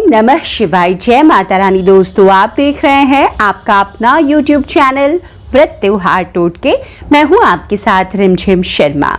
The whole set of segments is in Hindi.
नमः शिवाय। जय माता रानी। दोस्तों, आप देख रहे हैं आपका अपना YouTube चैनल व्रत त्योहार टोटके। मैं हूं आपके साथ रिमझिम शर्मा।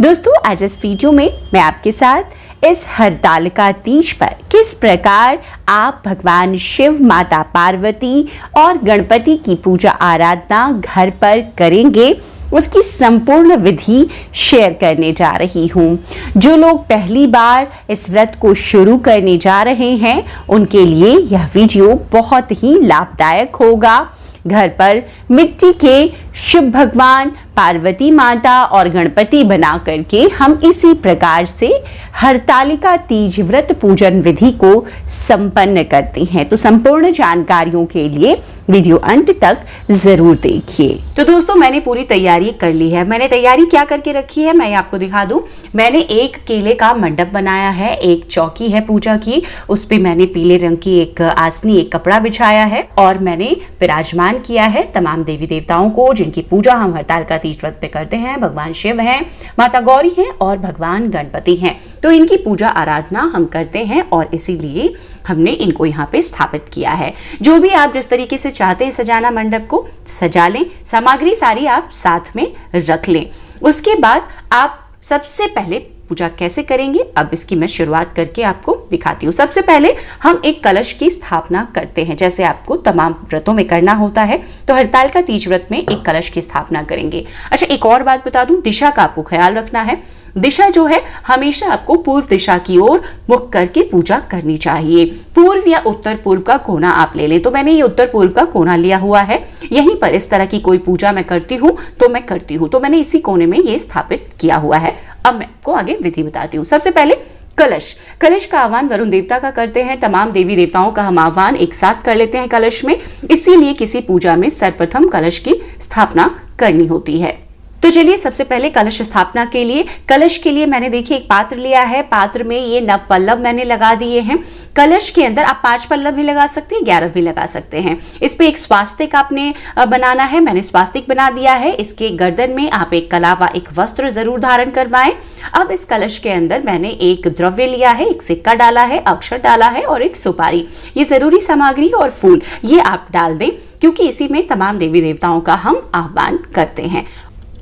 दोस्तों, आज इस वीडियो में मैं आपके साथ इस हरतालिका तीज पर किस प्रकार आप भगवान शिव, माता पार्वती और गणपति की पूजा आराधना घर पर करेंगे, उसकी संपूर्ण विधि शेयर करने जा रही हूँ। जो लोग पहली बार इस व्रत को शुरू करने जा रहे हैं, उनके लिए यह वीडियो बहुत ही लाभदायक होगा। घर पर मिट्टी के शिव भगवान, पार्वती माता और गणपति बना करके हम इसी प्रकार से हरतालिका तीज व्रत पूजन विधि को संपन्न करते हैं। तो संपूर्ण जानकारियों के लिए वीडियो अंत तक जरूर देखिए। तो दोस्तों, मैंने पूरी तैयारी कर ली है। मैंने तैयारी क्या करके रखी है मैं आपको दिखा दूं। मैंने एक केले का मंडप बनाया है, एक चौकी है पूजा की, उस पे मैंने पीले रंग की एक आसनी, एक कपड़ा बिछाया है और मैंने विराजमान किया है तमाम देवी देवताओं को जिनकी पूजा हम हरतालिका तीज व्रत पे करते हैं। भगवान शिव हैं, माता गौरी हैं और भगवान गणपति हैं। तो इनकी पूजा आराधना हम करते हैं और इसीलिए हमने इनको यहाँ पे स्थापित किया है। जो भी आप जिस तरीके से चाहते हैं सजाना मंडप को सजा लें, सामग्री सारी आप साथ में रख लें। उसके बाद आप सबसे पहले पूजा कैसे करेंगे, अब इसकी मैं शुरुआत करके आपको दिखाती हूँ। सबसे पहले हम एक कलश की स्थापना करते हैं, जैसे आपको तमाम व्रतों में करना होता है। तो हरतालिका तीज व्रत में एक कलश की स्थापना करेंगे। अच्छा, एक और बात बता दूं, दिशा का आपको ख्याल रखना है। दिशा जो है हमेशा आपको पूर्व दिशा की ओर मुख करके पूजा करनी चाहिए। पूर्व या उत्तर पूर्व का कोना आप ले लें। तो मैंने ये उत्तर पूर्व का कोना लिया हुआ है। यहीं पर इस तरह की कोई पूजा मैं करती हूँ तो मैंने इसी कोने में ये स्थापित किया हुआ है। अब मैं आपको आगे विधि बताती हूँ। सबसे पहले कलश का आह्वान वरुण देवता का करते हैं। तमाम देवी देवताओं का हम आह्वान एक साथ कर लेते हैं कलश में। इसीलिए किसी पूजा में सर्वप्रथम कलश की स्थापना करनी होती है। तो चलिए, सबसे पहले कलश स्थापना के लिए, कलश के लिए मैंने देखिए एक पात्र लिया है। पात्र में ये 9 पल्लव मैंने लगा दिए हैं। कलश के अंदर आप 5 पल्लव भी लगा सकते हैं, 11 भी लगा सकते हैं। इस पे एक स्वास्तिक आपने बनाना है। मैंने स्वास्तिक बना दिया है। इसके गर्दन में आप एक कलावा, एक वस्त्र जरूर धारण करवाएं। अब इस कलश के अंदर मैंने एक द्रव्य लिया है, एक सिक्का डाला है, अक्षर डाला है और एक सुपारी। ये जरूरी सामग्री और फूल ये आप डाल दें, क्योंकि इसी में तमाम देवी देवताओं का हम आह्वान करते हैं।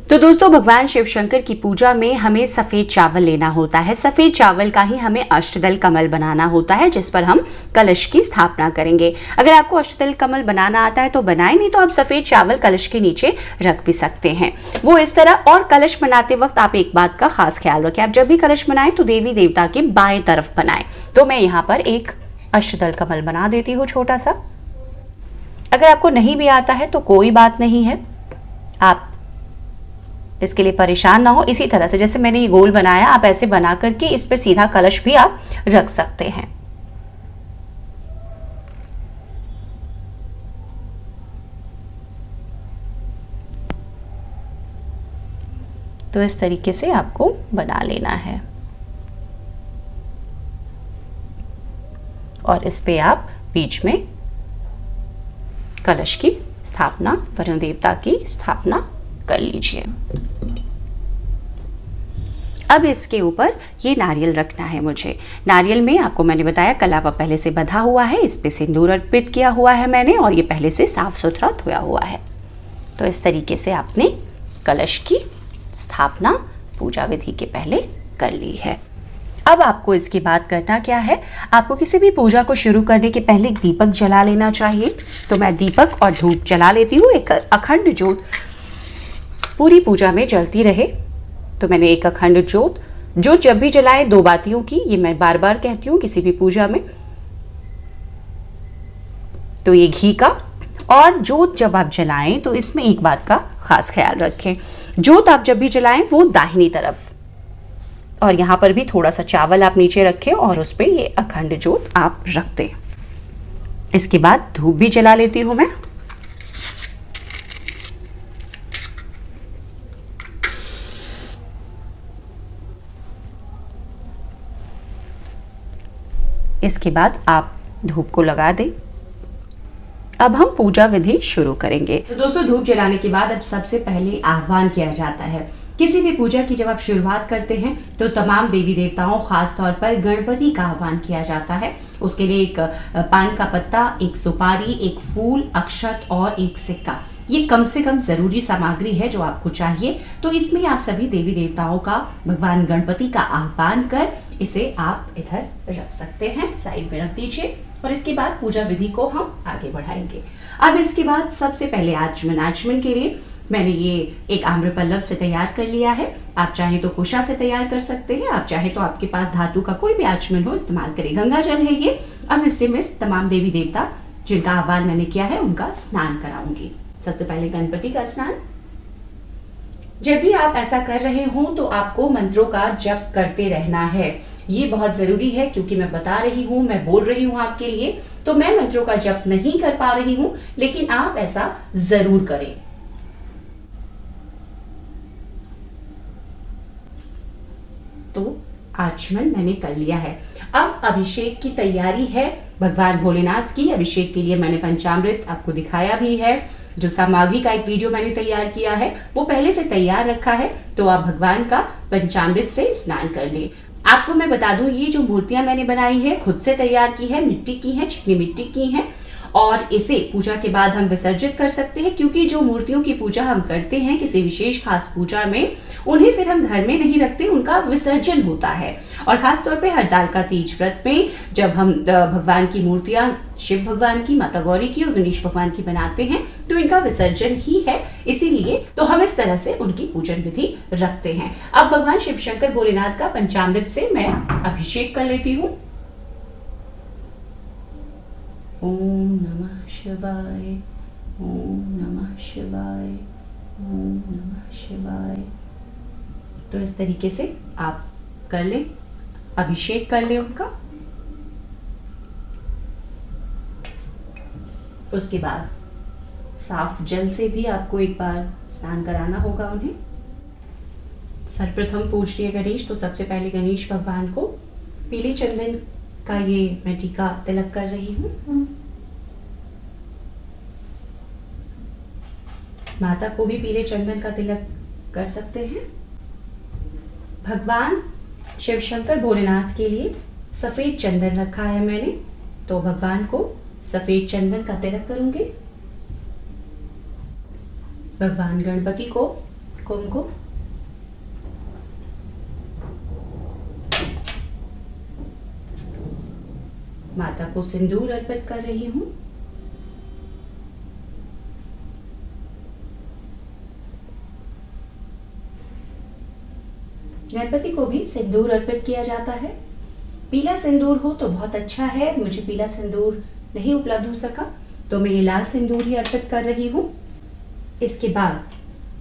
तो दोस्तों, भगवान शिव शंकर की पूजा में हमें सफेद चावल लेना होता है। सफेद चावल का ही हमें अष्टदल कमल बनाना होता है, जिस पर हम कलश की स्थापना करेंगे। अगर आपको अष्टदल कमल बनाना आता है तो बनाएं, नहीं तो आप सफेद चावल कलश के नीचे रख भी सकते हैं, वो इस तरह। और कलश बनाते वक्त आप एक बात का खास ख्याल रखें, आप जब भी कलश बनाएं तो देवी देवता के बाएं तरफ बनाएं। तो मैं यहाँ पर एक अष्टदल कमल बना देती हूँ छोटा सा। अगर आपको नहीं भी आता है तो कोई बात नहीं है, आप इसके लिए परेशान ना हो। इसी तरह से जैसे मैंने ये गोल बनाया, आप ऐसे बना करके इस पे सीधा कलश भी आप रख सकते हैं। तो इस तरीके से आपको बना लेना है और इस पे आप बीच में कलश की स्थापना, वरुण देवता की स्थापना कर लीजिए। अब इसके ऊपर ये नारियल रखना है मुझे। नारियल में आपको मैंने बताया कलावा पहले से बंधा हुआ है, इस पे सिंदूर अर्पित किया हुआ है मैंने, और ये पहले से साफ सुथरा धोया हुआ है। तो इस तरीके से आपने कलश की स्थापना पूजा विधि के पहले कर ली है। अब आपको इसके बाद करना क्या है, आपको किसी भी पूजा को शुरू करने के पहले एक दीपक जला लेना चाहिए। तो मैं दीपक और धूप जला लेती हूँ। एक अखंड ज्योत पूरी पूजा में जलती रहे। तो मैंने एक अखंड ज्योत, जो जब भी जलाए 2 बातियों की, ये मैं बार बार कहती हूँ किसी भी पूजा में। तो ये घी का, और ज्योत जब आप जलाएं तो इसमें एक बात का खास ख्याल रखें, ज्योत आप जब भी जलाएं वो दाहिनी तरफ, और यहाँ पर भी थोड़ा सा चावल आप नीचे रखें और उस पर ये अखंड ज्योत आप रख दें। इसके बाद धूप भी जला लेती हूँ मैं। इसके बाद आप धूप को लगा दें। अब हम पूजा विधि शुरू करेंगे। तो दोस्तों, धूप जलाने के बाद अब सबसे पहले आह्वान किया जाता है किसी भी पूजा की जब आप शुरुआत करते हैं तो तमाम देवी देवताओं, खास तौर पर गणपति का आह्वान किया जाता है। उसके लिए एक पान का पत्ता, एक सुपारी, एक फूल, अक्षत और एक सिक्का, ये कम से कम जरूरी सामग्री है जो आपको चाहिए। तो इसमें आप सभी देवी देवताओं का, भगवान गणपति का आह्वान कर इसे आप इधर रख सकते हैं, साइड में रख दीजिए। और इसके बाद पूजा विधि को हम आगे बढ़ाएंगे। अब इसके बाद सबसे पहले आचमन के लिए मैंने ये एक आम्रपल्लव से तैयार कर लिया है। आप चाहे तो कुशा से तैयार कर सकते हैं, आप चाहे तो आपके पास धातु का कोई भी आचमन हो इस्तेमाल करें। गंगा जल है ये। अब इससे मैं तमाम देवी देवता जिनका आह्वान मैंने किया है उनका स्नान कराऊंगी। सबसे पहले गणपति का स्नान। जब भी आप ऐसा कर रहे हो तो आपको मंत्रों का जप करते रहना है। ये बहुत जरूरी है क्योंकि मैं बता रही हूँ, मैं बोल रही हूँ आपके लिए, तो मैं मंत्रों का जप नहीं कर पा रही हूँ, लेकिन आप ऐसा जरूर करें। तो आचमन मैंने कर लिया है। अब अभिषेक की तैयारी है भगवान भोलेनाथ की। अभिषेक के लिए मैंने पंचामृत आपको दिखाया भी है। जो सामग्री का एक वीडियो मैंने तैयार किया है वो पहले से तैयार रखा है, तो आप भगवान का पंचामृत से स्नान कर लें। आपको मैं बता दूं, ये जो मूर्तियां मैंने बनाई है खुद से तैयार की है, मिट्टी की है, चिकनी मिट्टी की है, और इसे पूजा के बाद हम विसर्जित कर सकते हैं। क्योंकि जो मूर्तियों की पूजा हम करते हैं किसी विशेष खास पूजा में, उन्हें फिर हम घर में नहीं रखते, उनका विसर्जन होता है। और खास तौर पे हरतालिका तीज व्रत में जब हम भगवान की मूर्तियां, शिव भगवान की, माता गौरी की और गणेश भगवान की बनाते हैं तो इनका विसर्जन ही है, इसीलिए तो हम इस तरह से उनकी पूजन विधि रखते हैं। अब भगवान शिव शंकर भोलेनाथ का पंचामृत से मैं अभिषेक कर लेती हूँ। ओम नमः शिवाय, ओम नमः शिवाय, ओम नमः शिवाय। तो इस तरीके से आप कर लें, अभिषेक कर लें उनका। उसके बाद साफ जल से भी आपको एक बार स्नान कराना होगा उन्हें। सर्वप्रथम पूजनीय गणेश, तो सबसे पहले गणेश भगवान को पीले चंदन का ये मैं टीका तिलक कर रही हूँ। माता को भी पीले चंदन का तिलक कर सकते हैं। भगवान शिव शंकर भोलेनाथ के लिए सफेद चंदन रखा है मैंने, तो भगवान को सफेद चंदन का तिलक करूंगी। भगवान गणपति को कुमकुम, माता को सिंदूर अर्पित कर रही हूं। गणपति को भी सिंदूर अर्पित किया जाता है। पीला सिंदूर हो तो बहुत अच्छा है। मुझे पीला सिंदूर नहीं उपलब्ध हो सका तो मैं ये लाल सिंदूर ही अर्पित कर रही हूं। इसके बाद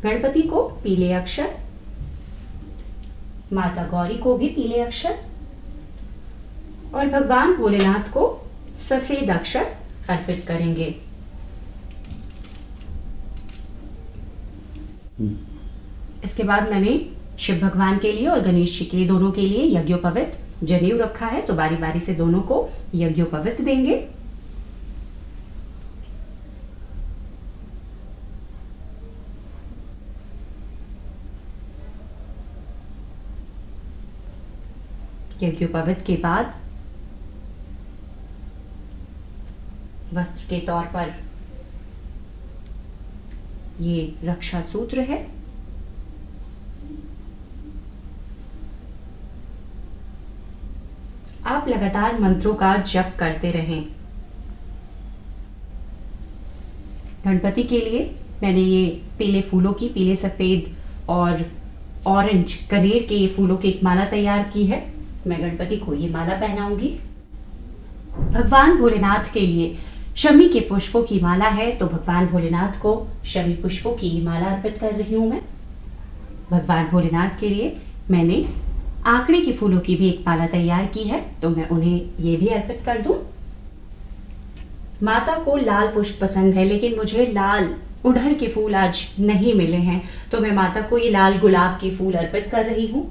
गणपति को पीले अक्षत, माता गौरी को भी पीले अक्षत और भगवान भोलेनाथ को सफेद अक्षत अर्पित करेंगे। इसके बाद मैंने शिव भगवान के लिए और गणेश जी के लिए, दोनों के लिए यज्ञोपवीत जनेऊ रखा है, तो बारी बारी से दोनों को यज्ञोपवीत देंगे। यज्ञोपवीत के बाद वस्त्र के तौर पर ये रक्षा सूत्र है। आप लगातार मंत्रों का जप करते रहें। गणपति के लिए मैंने ये पीले फूलों की, पीले सफेद और ऑरेंज कनेर के फूलों की एक माला तैयार की है। मैं गणपति को ये माला पहनाऊंगी। भगवान भोलेनाथ के लिए शमी के पुष्पों की माला है, तो भगवान भोलेनाथ को शमी पुष्पों की माला अर्पित कर रही हूं मैं। भगवान भोलेनाथ के लिए मैंने आंकड़े के फूलों की भी एक माला तैयार की है, तो मैं उन्हें ये भी अर्पित कर दूं। माता को लाल पुष्प पसंद है, लेकिन मुझे लाल उड़हल के फूल आज नहीं मिले हैं, तो मैं माता को ये लाल गुलाब के फूल अर्पित कर रही हूं।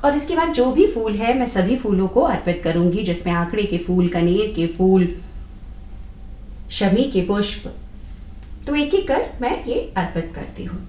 और इसके बाद जो भी फूल है मैं सभी फूलों को अर्पित करूंगी, जिसमें आंकड़े के फूल, कनेर के फूल, शमी के पुष्प, तो एक एक कर मैं ये अर्पित करती हूँ।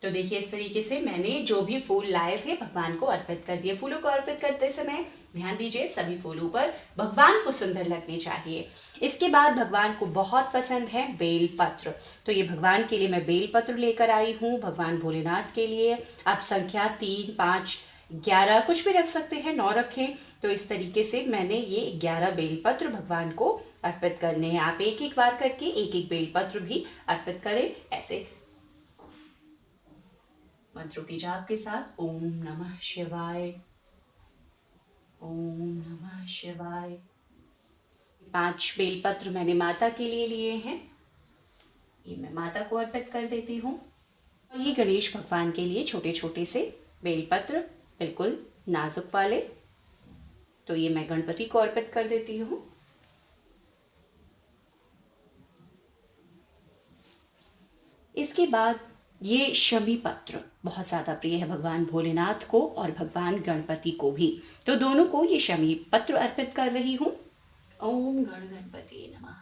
तो देखिए इस तरीके से मैंने जो भी फूल लाए थे भगवान को अर्पित कर दिए। फूलों को अर्पित करते समय ध्यान दीजिए सभी फूलों पर भगवान को सुंदर लगने चाहिए। इसके बाद भगवान को बहुत पसंद है बेल पत्र, तो ये भगवान के लिए मैं बेल पत्र लेकर आई हूँ। भगवान भोलेनाथ के लिए आप संख्या 3, 5, 11 कुछ भी रख सकते हैं, 9 रखें। तो इस तरीके से मैंने ये 11 बेलपत्र भगवान को अर्पित करने हैं। आप एक एक बार करके एक एक बेलपत्र भी अर्पित करें, ऐसे मंत्रों की जाप के साथ। ओम नमः शिवाय, ओम नमः शिवाय। 5 बेलपत्र मैंने माता के लिए हैं, ये मैं माता को अर्पित कर देती हूँ। और ये गणेश भगवान के लिए छोटे छोटे से बेलपत्र, बिल्कुल नाजुक वाले, तो ये मैं गणपति को अर्पित कर देती हूँ। इसके बाद ये शमी पत्र बहुत ज़्यादा प्रिय है भगवान भोलेनाथ को और भगवान गणपति को भी, तो दोनों को ये शमी पत्र अर्पित कर रही हूँ। ओम गण गणपति नमः।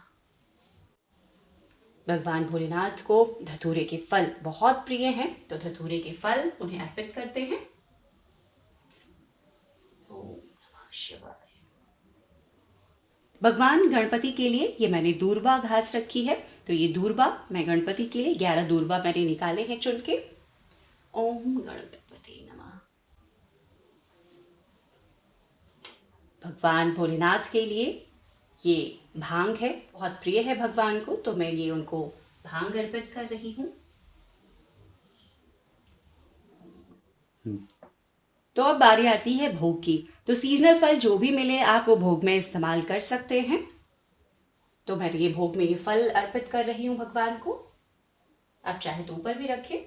भगवान भोलेनाथ को धतूरे के फल बहुत प्रिय हैं, तो धतूरे के फल उन्हें अर्पित करते हैं। ओम नमः शिवाय। भगवान गणपति के लिए ये मैंने दूर्वा घास रखी है, तो ये दूर्वा मैं गणपति के लिए 11 दूर्वा मैंने निकाले हैं चुन के। ओम गणपति नमः। भगवान भोलेनाथ के लिए ये भांग है, बहुत प्रिय है भगवान को, तो मैं ये उनको भांग अर्पित कर रही हूँ। तो अब बारी आती है भोग की। तो सीजनल फल जो भी मिले आप वो भोग में इस्तेमाल कर सकते हैं। तो मैं ये भोग में ये फल अर्पित कर रही हूँ भगवान को। आप चाहे तो ऊपर भी रखें,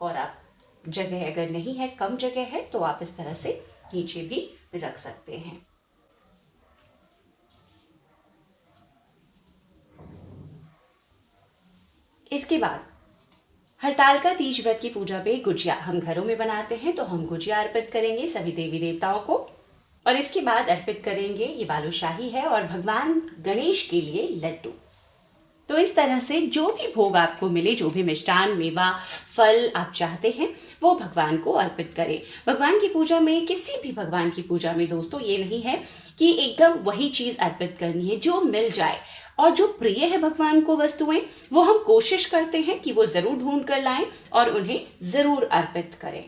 और आप जगह अगर नहीं है, कम जगह है, तो आप इस तरह से नीचे भी रख सकते हैं। इसके बाद हरतालिका तीज व्रत की पूजा पे गुजिया हम घरों में बनाते हैं, तो हम गुजिया अर्पित करेंगे सभी देवी देवताओं को। और इसके बाद अर्पित करेंगे, ये बालूशाही है, और भगवान गणेश के लिए लड्डू। तो इस तरह से जो भी भोग आपको मिले, जो भी मिष्टान, मेवा, फल आप चाहते हैं वो भगवान को अर्पित करें। भगवान की पूजा में, किसी भी भगवान की पूजा में दोस्तों, ये नहीं है कि एकदम वही चीज़ अर्पित करनी है, जो मिल जाए। और जो प्रिय है भगवान को वस्तुएं, वो हम कोशिश करते हैं कि वो ज़रूर ढूंढ कर लाएं और उन्हें ज़रूर अर्पित करें।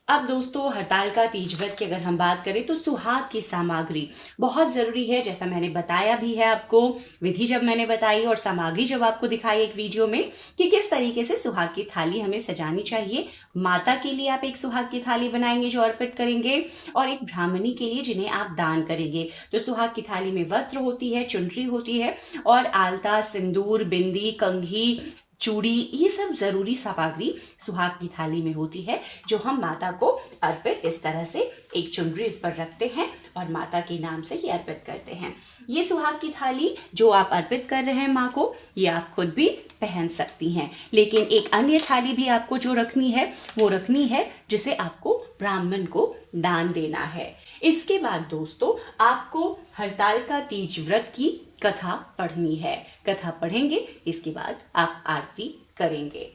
अब दोस्तों हरतालिका तीज व्रत की अगर हम बात करें तो सुहाग की सामग्री बहुत ज़रूरी है। जैसा मैंने बताया भी है आपको, विधि जब मैंने बताई और सामग्री जब आपको दिखाई एक वीडियो में कि किस तरीके से सुहाग की थाली हमें सजानी चाहिए। माता के लिए आप एक सुहाग की थाली बनाएंगे जो अर्पित करेंगे, और एक ब्राह्मणी के लिए जिन्हें आप दान करेंगे। तो सुहाग की थाली में वस्त्र होती है, चुनरी होती है, और आलता, सिंदूर, बिंदी, कंघी, चूड़ी, ये सब जरूरी सामग्री सुहाग की थाली में होती है, जो हम माता को अर्पित इस तरह से एक चुनरी इस पर रखते हैं और माता के नाम से ये अर्पित करते हैं। ये सुहाग की थाली जो आप अर्पित कर रहे हैं माँ को, ये आप खुद भी पहन सकती हैं, लेकिन एक अन्य थाली भी आपको जो रखनी है वो रखनी है जिसे आपको ब्राह्मण को दान देना है। इसके बाद दोस्तों आपको हरतालिका तीज व्रत की कथा पढ़नी है। कथा पढ़ेंगे, इसके बाद आप आरती करेंगे।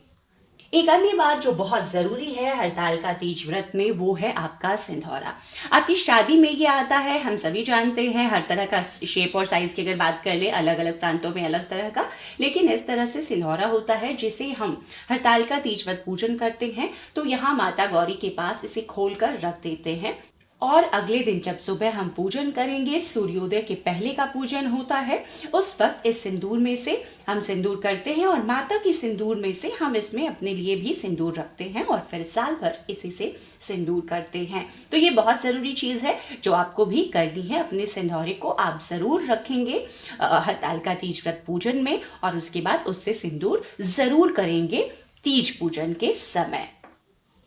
एक अन्य बात जो बहुत ज़रूरी है हरतालिका तीज व्रत में, वो है आपका सिंधौरा। आपकी शादी में ये आता है, हम सभी जानते हैं, हर तरह का शेप और साइज़ की अगर बात कर ले, अलग अलग प्रांतों में अलग तरह का, लेकिन इस तरह से सिंधौरा होता है जिसे हम हरतालिका तीज व्रत पूजन करते हैं। तो यहाँ माता गौरी के पास इसे खोल कर रख देते हैं, और अगले दिन जब सुबह हम पूजन करेंगे, सूर्योदय के पहले का पूजन होता है, उस वक्त इस सिंदूर में से हम सिंदूर करते हैं, और माता की सिंदूर में से हम इसमें अपने लिए भी सिंदूर रखते हैं, और फिर साल भर इसी से सिंदूर करते हैं। तो ये बहुत ज़रूरी चीज़ है जो आपको भी करनी है। अपने सिंदौरे को आप ज़रूर रखेंगे हरतालिका तीज व्रत पूजन में, और उसके बाद उससे सिंदूर ज़रूर करेंगे तीज पूजन के समय।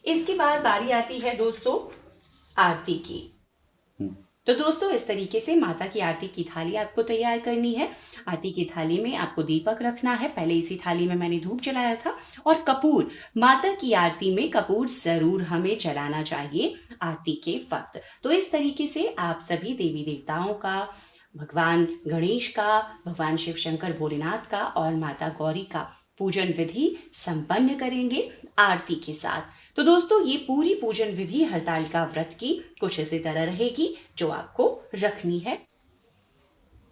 इसके बाद बारी आती है दोस्तों आरती की। तो दोस्तों इस तरीके से माता की आरती की थाली आपको तैयार करनी है। आरती की थाली में आपको दीपक रखना है, पहले इसी थाली में मैंने धूप जलाया था, और कपूर, माता की आरती में कपूर जरूर हमें जलाना चाहिए आरती के वक्त। तो इस तरीके से आप सभी देवी देवताओं का, भगवान गणेश का, भगवान शिव शंकर भोलेनाथ का और माता गौरी का पूजन विधि संपन्न करेंगे आरती के साथ। तो दोस्तों, ये पूरी पूजन विधि हरतालिका व्रत की कुछ इसी तरह रहेगी जो आपको रखनी है।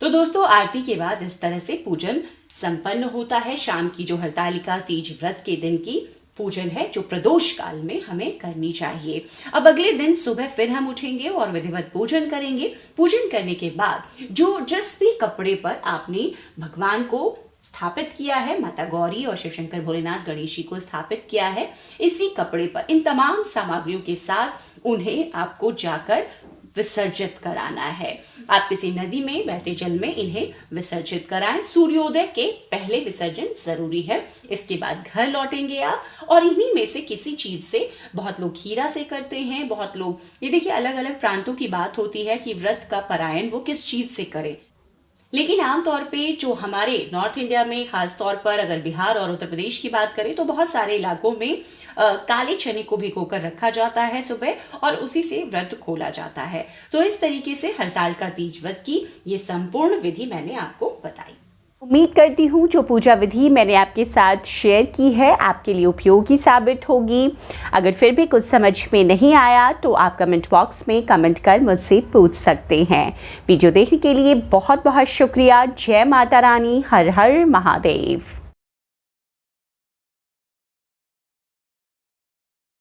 तो दोस्तों, आरती के बाद इस तरह से पूजन संपन्न होता है। शाम की जो हरतालिका तीज व्रत के दिन की पूजन है, जो प्रदोष काल में हमें करनी चाहिए। अब अगले दिन सुबह फिर हम उठेंगे और विधिवत पूजन करेंगे। पूजन करने के बाद जो जिस भी कपड़े पर आपने भगवान को स्थापित किया है, माता गौरी और शिव शंकर भोलेनाथ गणेश जी को स्थापित किया है, इसी कपड़े पर इन तमाम सामग्रियों के साथ उन्हें आपको जाकर विसर्जित कराना है। आप किसी नदी में बहते जल में इन्हें विसर्जित कराएं। सूर्योदय के पहले विसर्जन जरूरी है। इसके बाद घर लौटेंगे आप और इन्हीं में से किसी चीज से, बहुत लोग खीरा से करते हैं, बहुत लोग, ये देखिए अलग अलग प्रांतों की बात होती है कि व्रत का पारायण वो किस चीज से करें, लेकिन आमतौर पे जो हमारे नॉर्थ इंडिया में, खास तौर पर अगर बिहार और उत्तर प्रदेश की बात करें तो बहुत सारे इलाकों में काले चने को भिगोकर रखा जाता है सुबह और उसी से व्रत खोला जाता है। तो इस तरीके से हरतालिका तीज व्रत की ये संपूर्ण विधि मैंने आपको बताई। उम्मीद करती हूँ जो पूजा विधि मैंने आपके साथ शेयर की है आपके लिए उपयोगी साबित होगी। अगर फिर भी कुछ समझ में नहीं आया तो आप कमेंट बॉक्स में कमेंट कर मुझसे पूछ सकते हैं। वीडियो देखने के लिए बहुत बहुत शुक्रिया। जय माता रानी, हर हर महादेव।